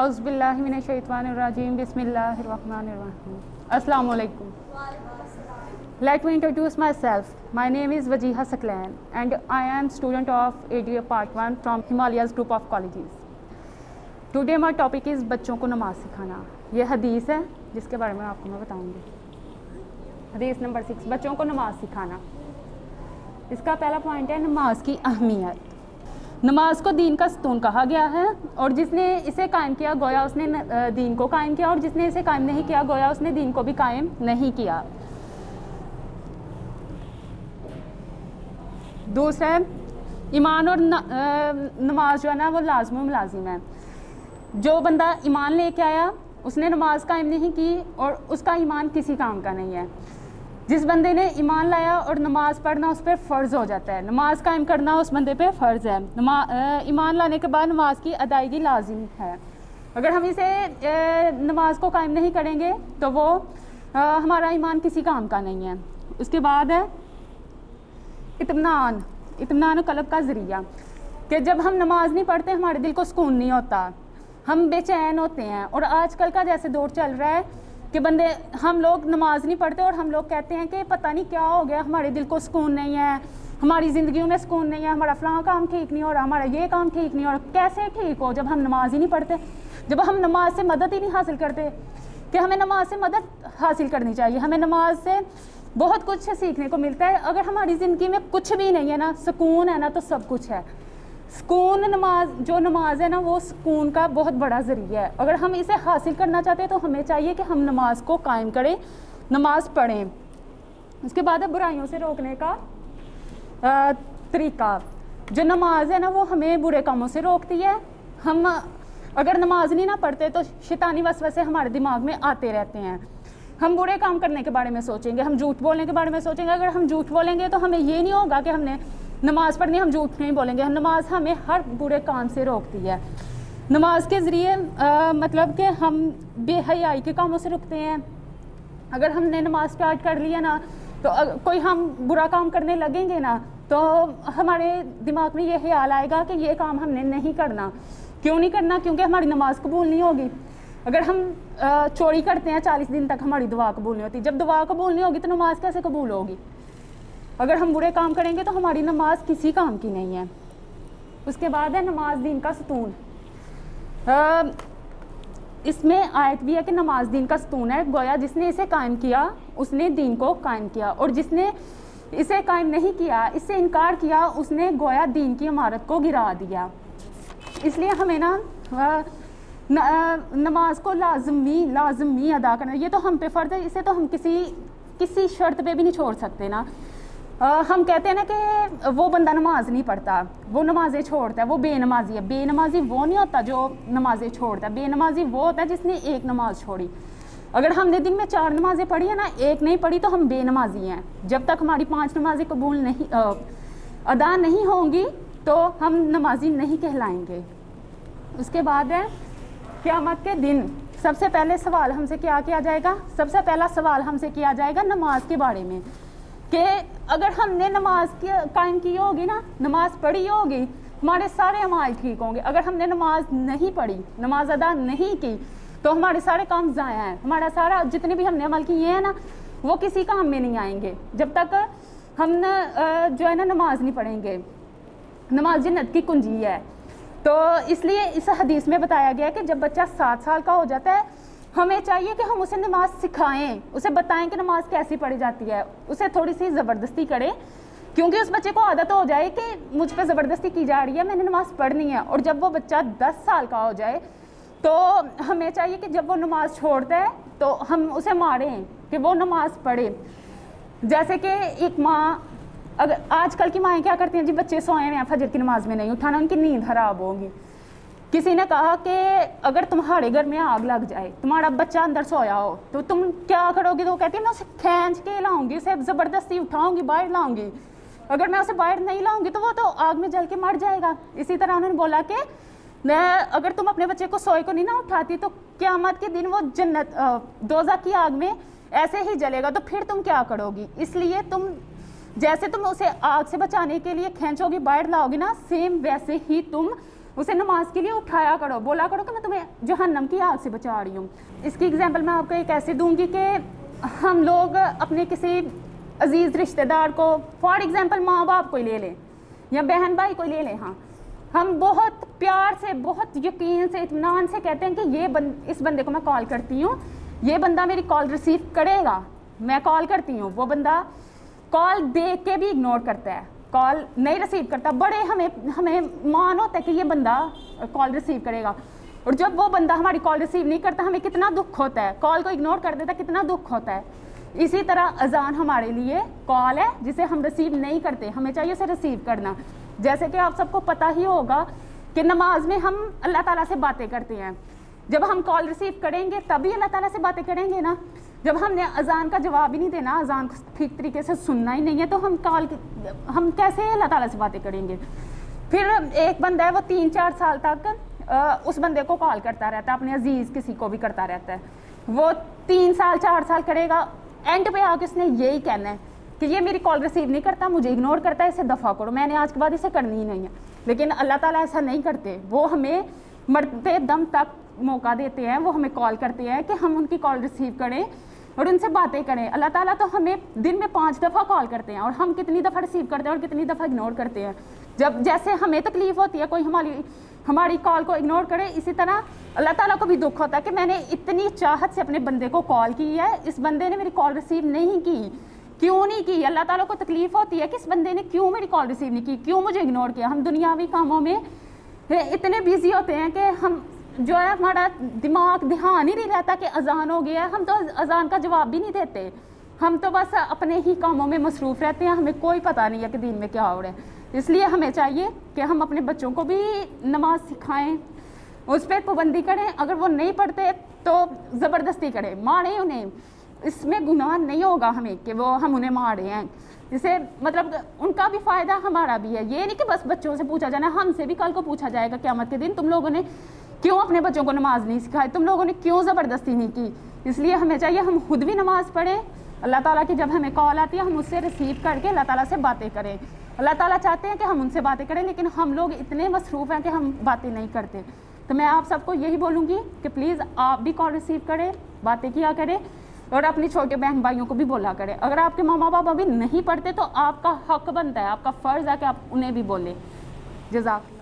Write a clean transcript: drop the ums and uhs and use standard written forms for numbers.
Auzubillahiminash-shaytanir-rajim. Bismillahir-rahmanir-rahim. Assalamu alaikum. Let me introduce myself. My name is Wajiha Saklan and I am student of ADA Part 1 from Himalayas Group of Colleges. Today my topic is बच्चों को नमाज सिखाना. ये हदीस है जिसके बारे में आपको मैं बताऊंगी. हदीस नंबर 6, बच्चों को नमाज सिखाना. इसका पहला पॉइंट है नमाज की अहमियत. नमाज को दीन का सतून कहा गया है और जिसने इसे कायम किया गोया उसने दीन को कायम किया और जिसने इसे कायम नहीं किया गोया उसने दीन को भी कायम नहीं किया. दूसरा है ईमान और नमाज जो है ना वो लाजम मुलाजिम है. जो बंदा ईमान लेके आया उसने नमाज कायम नहीं की और उसका ईमान किसी काम का नहीं है. जिस बंदे ने ईमान लाया और नमाज पढ़ना उस पर फ़र्ज़ हो जाता है. नमाज कायम करना उस बंदे पे फ़र्ज़ है. ईमान लाने के बाद नमाज की अदायगी लाजिम है. अगर हम इसे नमाज को कायम नहीं करेंगे तो वो हमारा ईमान किसी काम का नहीं है. उसके बाद है इत्मीनान कल्ब का ज़रिया कि जब हम नमाज नहीं पढ़ते हमारे दिल को सुकून नहीं होता, हम बेचैन होते हैं. और आजकल का जैसे दौर चल रहा है कि हम लोग नमाज नहीं पढ़ते और हम लोग कहते हैं कि पता नहीं क्या हो गया, हमारे दिल को सुकून नहीं है, हमारी ज़िंदगियों में सुकून नहीं है, हमारा फ़लाँ काम ठीक नहीं हो रहा, हमारा ये काम ठीक नहीं हो रहा. कैसे ठीक हो जब हम नमाज ही नहीं पढ़ते, जब हम नमाज से मदद ही नहीं हासिल करते. कि हमें नमाज से मदद हासिल करनी चाहिए. हमें नमाज से बहुत कुछ सीखने को मिलता है. अगर हमारी ज़िंदगी में कुछ भी नहीं है ना, सुकून है ना, तो सब कुछ है. सुकून नमाज है ना वो सुकून का बहुत बड़ा ज़रिया है. अगर हम इसे हासिल करना चाहते हैं तो हमें चाहिए कि हम नमाज को कायम करें, नमाज पढ़ें. उसके बाद है बुराइयों से रोकने का तरीका. जो नमाज है ना वो हमें बुरे कामों से रोकती है. हम अगर नमाज नहीं ना पढ़ते तो शैतानी वसवसे हमारे दिमाग में आते रहते हैं. हम बुरे काम करने के बारे में सोचेंगे, हम झूठ बोलने के बारे में सोचेंगे. अगर हम झूठ बोलेंगे तो हमें ये नहीं होगा कि हमने नमाज पढ़नी, हम झूठ नहीं बोलेंगे. नमाज हमें हर बुरे काम से रोकती है. नमाज के ज़रिए मतलब कि हम बेहयाई के कामों से रुकते हैं. अगर हमने नमाज स्टार्ट कर लिया ना तो कोई हम बुरा काम करने लगेंगे ना तो हमारे दिमाग में ये ख्याल आएगा कि ये काम हमने नहीं करना. क्यों नहीं करना? क्योंकि हमारी नमाज कबूल नहीं होगी. अगर हम चोरी करते हैं 40 दिन तक हमारी दुआ कबूल नहीं होती. जब दुआ कबूल नहीं होगी तो नमाज कैसे कबूल होगी? अगर हम बुरे काम करेंगे तो हमारी नमाज किसी काम की नहीं है. उसके बाद है नमाज दीन का सतून. इसमें आयत भी है कि नमाज दीन का सतून है. गोया जिसने इसे कायम किया उसने दीन को कायम किया और जिसने इसे कायम नहीं किया, इससे इनकार किया, उसने गोया दीन की इमारत को गिरा दिया. इसलिए हमें नमाज को लाजमी अदा करना. ये तो हम पे फ़र्ज़ है. इसे तो हम किसी शर्त पे भी नहीं छोड़ सकते ना. हम कहते हैं ना कि वो बंदा नमाज नहीं पढ़ता, वो नमाज़ें छोड़ता है, वो बेनमाजी है. बेनमाजी वो नहीं होता जो नमाज़ें छोड़ता है. बेनमाजी वो होता है जिसने एक नमाज छोड़ी. अगर हमने दिन में 4 नमाज़ें पढ़ी है ना, एक नहीं पढ़ी तो हम बेनमाजी हैं. जब तक हमारी 5 नमाज़ें कबूल नहीं अदा नहीं होंगी तो हम नमाजी नहीं कहलाएंगे. उसके बाद है क़यामत के दिन सबसे पहले सवाल हमसे क्या किया जाएगा? सबसे पहला सवाल हमसे किया जाएगा नमाज के बारे में कि अगर हमने नमाज कायम की होगी ना, नमाज पढ़ी होगी, हमारे सारे अमाल ठीक होंगे. अगर हमने नमाज नहीं पढ़ी, नमाज अदा नहीं की तो हमारे सारे काम ज़ाया हैं. हमारा सारा जितने भी हमने अमल किए हैं ना वो किसी काम में नहीं आएंगे जब तक हम जो है ना नमाज नहीं पढ़ेंगे. नमाज जन्नत की कुंजी है. तो इसलिए इस हदीस में बताया गया है कि जब बच्चा 7 साल का हो जाता है हमें चाहिए कि हम उसे नमाज सिखाएं, उसे बताएं कि नमाज कैसी पढ़ी जाती है. उसे थोड़ी सी ज़बरदस्ती करें क्योंकि उस बच्चे को आदत हो जाए कि मुझ पर ज़बरदस्ती की जा रही है, मैंने नमाज पढ़नी है. और जब वो बच्चा 10 साल का हो जाए तो हमें चाहिए कि जब वो नमाज छोड़ता है तो हम उसे मारें कि वो नमाज पढ़े. जैसे कि एक माँ, अगर आजकल की माएँ क्या करती हैं जी, बच्चे सोए हुए हैं फजर की नमाज में नहीं उठाना, उनकी नींद खराब होगी. किसी ने कहा कि अगर तुम्हारे घर में आग लग जाए, तुम्हारा बच्चा अंदर सोया हो तो तुम क्या करोगे? तो वो कहती है मैं उसे खींच के लाऊंगी, उसे ज़बरदस्ती उठाऊंगी, बाहर लाऊंगी. अगर मैं उसे बाहर नहीं लाऊंगी तो वो तो आग में जल के मर जाएगा. इसी तरह उन्होंने बोला कि अगर तुम अपने बच्चे को सोए को नहीं ना उठाती तो क़यामत के दिन वो दोज़ख की आग में ऐसे ही जलेगा. तो फिर तुम क्या करोगी? इसलिए तुम جیسے تم اسے آگ سے بچانے کے لیے کھینچو گی، باہر لاؤ گی نا، سیم ویسے ہی تم اسے نماز کے لیے اٹھایا کرو، بولا کرو کہ میں تمہیں جہنم کی آگ سے بچا رہی ہوں۔ اس کی اگزامپل میں آپ کو ایک ایسے دوں گی کہ ہم لوگ اپنے کسی عزیز رشتہ دار کو، فار ایگزامپل ماں باپ کو لے لیں یا بہن بھائی کو لے لیں، ہاں ہم بہت پیار سے، بہت یقین سے، اطمینان سے کہتے ہیں کہ اس بندے کو میں کال کرتی ہوں، یہ بندہ میری کال ریسیو کرے گا، میں کال کرتی ہوں، وہ بندہ کال دیکھ کے بھی اگنور کرتا ہے، کال نہیں ریسیو کرتا، بڑے ہمیں مان ہوتا ہے کہ یہ بندہ کال ریسیو کرے گا، اور جب وہ بندہ ہماری کال ریسیو نہیں کرتا ہمیں کتنا دکھ ہوتا ہے، کال کو اگنور کر دیتا ہے کتنا دکھ ہوتا ہے۔ اسی طرح اذان ہمارے لیے کال ہے جسے ہم ریسیو نہیں کرتے، ہمیں چاہیے اسے ریسیو کرنا۔ جیسے کہ آپ سب کو پتہ ہی ہوگا کہ نماز میں ہم اللہ تعالیٰ سے باتیں کرتے ہیں، جب ہم کال ریسیو کریں گے تبھی اللہ تعالیٰ سے باتیں کریں گے نا، جب ہم نے اذان کا جواب ہی نہیں دینا، اذان کو ٹھیک طریقے سے سننا ہی نہیں ہے، تو ہم کیسے اللہ تعالیٰ سے باتیں کریں گے؟ پھر ایک بندہ ہے وہ 3-4 سال تک اس بندے کو کال کرتا رہتا ہے، اپنے عزیز کسی کو بھی کرتا رہتا ہے، وہ 3 سال 4 سال کرے گا، اینڈ پہ آ کے اس نے یہی کہنا ہے کہ یہ میری کال ریسیو نہیں کرتا، مجھے اگنور کرتا ہے، اسے دفع کرو، میں نے آج کے بعد اسے کرنی ہی نہیں ہے۔ لیکن اللہ تعالیٰ ایسا نہیں کرتے، وہ ہمیں مرتے دم تک موقع دیتے ہیں، وہ ہمیں کال کرتے ہیں کہ ہم ان کی کال ریسیو کریں اور ان سے باتیں کریں۔ اللہ تعالیٰ تو ہمیں دن میں 5 دفعہ کال کرتے ہیں، اور ہم کتنی دفعہ ریسیو کرتے ہیں اور کتنی دفعہ اگنور کرتے ہیں۔ جب جیسے ہمیں تکلیف ہوتی ہے کوئی ہماری کال کو اگنور کرے، اسی طرح اللہ تعالیٰ کو بھی دکھ ہوتا ہے کہ میں نے اتنی چاہت سے اپنے بندے کو کال کی ہے، اس بندے نے میری کال ریسیو نہیں کی، کیوں نہیں کی؟ اللہ تعالیٰ کو تکلیف ہوتی ہے کہ اس بندے نے کیوں میری کال ریسیو نہیں کی، کیوں مجھے اگنور کیا۔ ہم دنیاوی کاموں میں اتنے بیزی ہوتے ہیں کہ ہم جو ہے ہمارا دھیان ہی نہیں رہتا کہ اذان ہو گیا ہے، ہم تو اذان کا جواب بھی نہیں دیتے، ہم تو بس اپنے ہی کاموں میں مصروف رہتے ہیں، ہمیں کوئی پتہ نہیں ہے کہ دین میں کیا ہو رہا ہے۔ اس لیے ہمیں چاہیے کہ ہم اپنے بچوں کو بھی نماز سکھائیں، اس پہ پابندی کریں، اگر وہ نہیں پڑھتے تو زبردستی کریں، ماریں انہیں، اس میں گناہ نہیں ہوگا ہمیں کہ ہم انہیں مار رہے ہیں، اسے مطلب ان کا بھی فائدہ ہمارا بھی ہے۔ یہ نہیں کہ بس بچوں سے پوچھا جانا، ہم سے بھی کل کو پوچھا جائے گا قیامت کے دن، تم لوگوں نے کیوں اپنے بچوں کو نماز نہیں سکھائی، تم لوگوں نے کیوں زبردستی نہیں کی۔ اس لیے ہمیں چاہیے ہم خود بھی نماز پڑھیں، اللہ تعالیٰ کی جب ہمیں کال آتی ہے ہم اس سے ریسیو کر کے اللہ تعالیٰ سے باتیں کریں۔ اللہ تعالیٰ چاہتے ہیں کہ ہم ان سے باتیں کریں، لیکن ہم لوگ اتنے مصروف ہیں کہ ہم باتیں نہیں کرتے۔ تو میں آپ سب کو یہی بولوں گی کہ پلیز آپ بھی کال ریسیو کریں، باتیں کیا کریں، اور اپنی چھوٹے بہن بھائیوں کو بھی بولا کریں۔ اگر آپ کے ماما بابا بھی نہیں پڑھتے تو آپ کا حق بنتا ہے، آپ کا فرض ہے کہ آپ انہیں بھی بولیں۔ جزاک